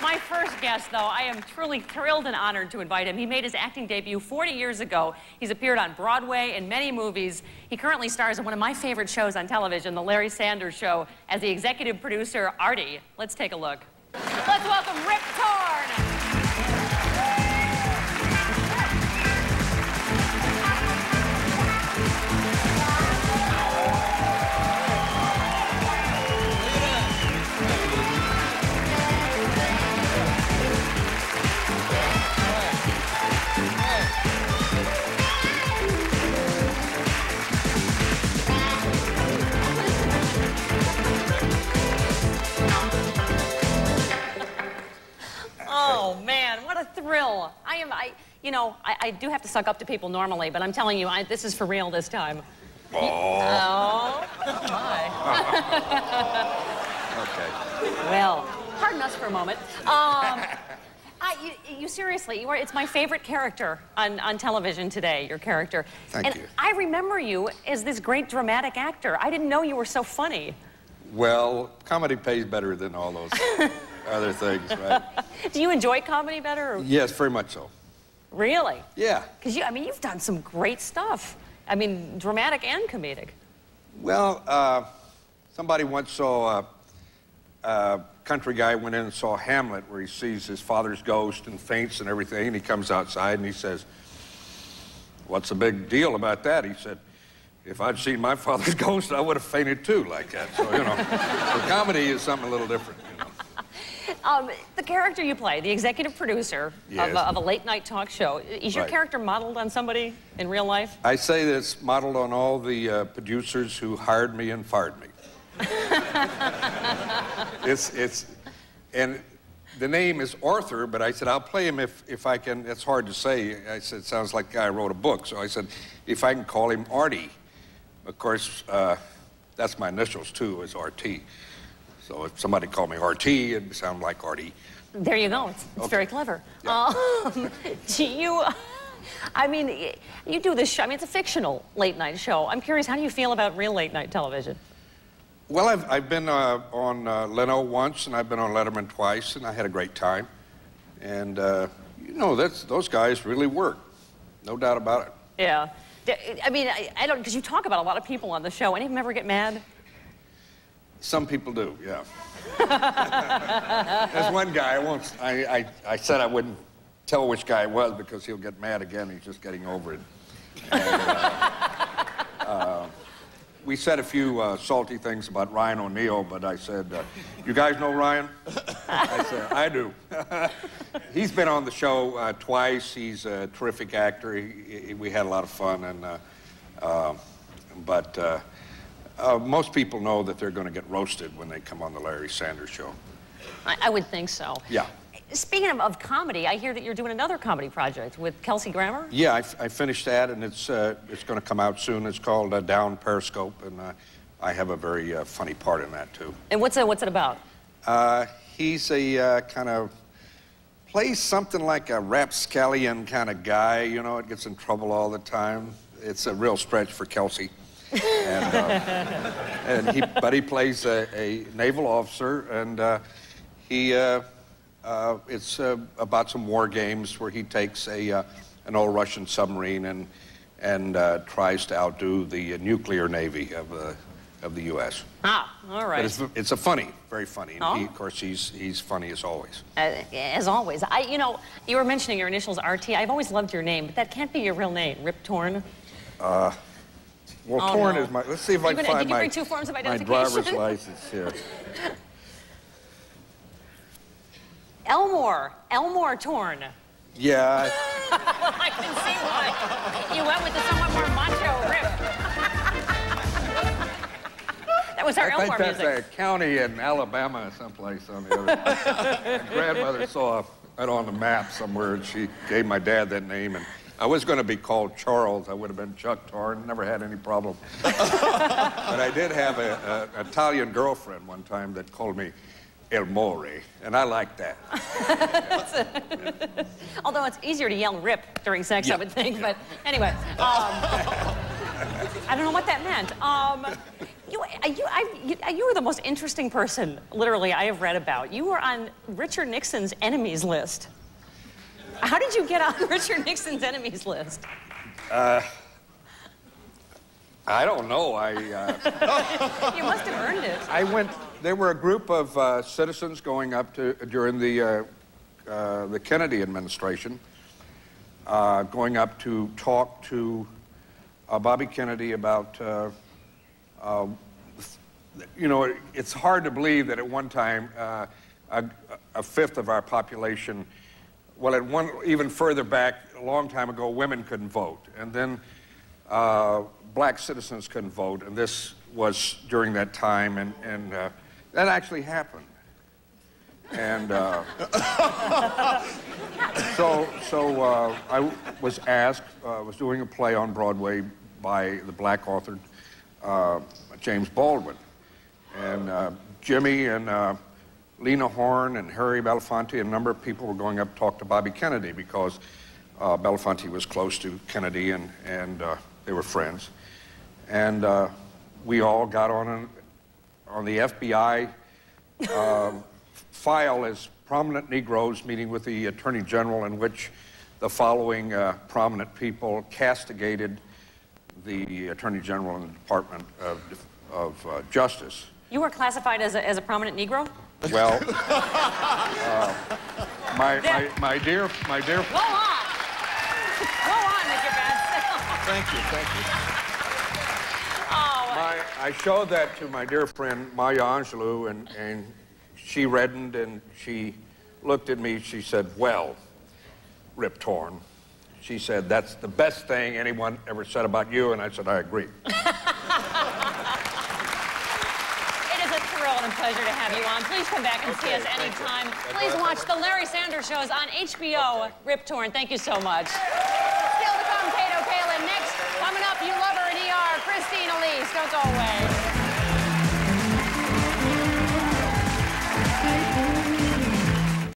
My first guest, though, I am truly thrilled and honored to invite him. He made his acting debut 40 years ago. He's appeared on Broadway in many movies. He currently stars in one of my favorite shows on television, The Larry Sanders Show, as the executive producer, Artie. Let's take a look. Let's welcome Rip Torn. Oh, man, what a thrill. I do have to suck up to people normally, but I'm telling you, this is for real this time. Oh. Oh, my. Okay. Well, pardon us for a moment. You seriously, it's my favorite character on television today, your character. Thank you. I remember you as this great dramatic actor. I didn't know you were so funny. Well, comedy pays better than all those other things, right? Do you enjoy comedy better? Or? Yes, very much so. Really? Yeah. Because you've done some great stuff. I mean, dramatic and comedic. Well, somebody once saw a country guy went in and saw Hamlet, where he sees his father's ghost and faints and everything, and he comes outside and he says, "What's the big deal about that?" He said, "If I'd seen my father's ghost, I would have fainted too, like that." So, the comedy is something a little different, The character you play, the executive producer Yes. of a late-night talk show, is your Right. character modeled on somebody in real life? I say that it's modeled on all the producers who hired me and fired me. And the name is Arthur, but I said, I'll play him if I can. It's hard to say. I said, it sounds like a guy who wrote a book. So I said, if I can call him Artie. Of course, that's my initials, too, is RT. So if somebody called me RT, it'd sound like Artie. There you go. It's Okay. very clever. Yeah. You do this show. I mean, it's a fictional late-night show. I'm curious, how do you feel about real late-night television? Well, I've been on Leno once, and I've been on Letterman twice, and I had a great time. And, those guys really work. No doubt about it. Yeah. I mean, I don't, because you talk about a lot of people on the show. Any of them ever get mad? Some people do, yeah. There's one guy, I said I wouldn't tell which guy it was because he'll get mad again. He's just getting over it. And, we said a few salty things about Ryan O'Neal, but I said, you guys know Ryan? I said, I do. He's been on the show twice. He's a terrific actor. We had a lot of fun, and most people know that they're going to get roasted when they come on the Larry Sanders Show. I would think so. Yeah. Speaking of comedy, I hear that you're doing another comedy project with Kelsey Grammer? Yeah, I finished that, and it's going to come out soon. It's called Down Periscope, and I have a very funny part in that, too. And what's it about? He's a kind of, plays something like a rapscallion kind of guy, it gets in trouble all the time. It's a real stretch for Kelsey. But he plays a naval officer, and it's about some war games where he takes an old Russian submarine and tries to outdo the nuclear navy of the U.S. Ah, all right. But it's a funny, very funny. And Oh. of course, he's funny as always. As always. You were mentioning your initials RT. I've always loved your name, but that can't be your real name, Rip Torn. Well, Oh, Torn no. is my. Let's see if I can find did you bring two forms of my identification? driver's license here. Elmore Torn. Yeah. I can see why. You went with the somewhat more macho Rip. That was our I think Elmore that's music. a county in Alabama someplace on the other. My grandmother saw it on the map somewhere, and she gave my dad that name. And I was going to be called Charles. I would have been Chuck Torn. Never had any problem. But I did have an Italian girlfriend one time that called me El More, and I like that. Although it's easier to yell Rip during sex, I would think. But anyway, I don't know what that meant. You were the most interesting person, literally, I have read about. You were on Richard Nixon's enemies list. How did you get on Richard Nixon's enemies list? I don't know. You must have earned it. There were a group of citizens going up during the Kennedy administration, going up to talk to Bobby Kennedy about, you know, it's hard to believe that at one time a fifth of our population, well, even further back, a long time ago, women couldn't vote. And then black citizens couldn't vote. And this was during that time. And that actually happened. And so I was asked, was doing a play on Broadway by the black author James Baldwin. And Jimmy and Lena Horne and Harry Belafonte and a number of people were going up to talk to Bobby Kennedy because Belafonte was close to Kennedy and they were friends. And we all got on the FBI file as prominent Negroes meeting with the Attorney General, in which the following prominent people castigated the Attorney General in the Department of Justice. You were classified as a prominent Negro? Well, my dear. Go on. Go on with your bad self. Thank you. Oh. I showed that to my dear friend Maya Angelou, and she reddened and she looked at me. She said, "Well, Rip Torn," she said, "that's the best thing anyone ever said about you," and I said, "I agree." And a pleasure to have you on. Please come back and see us anytime. Please watch The Larry Sanders Shows on HBO. Rip Torn, thank you so much. Still to come, Kato Kaelin. Next, coming up, you love her in ER, Christine Elise. Don't go away.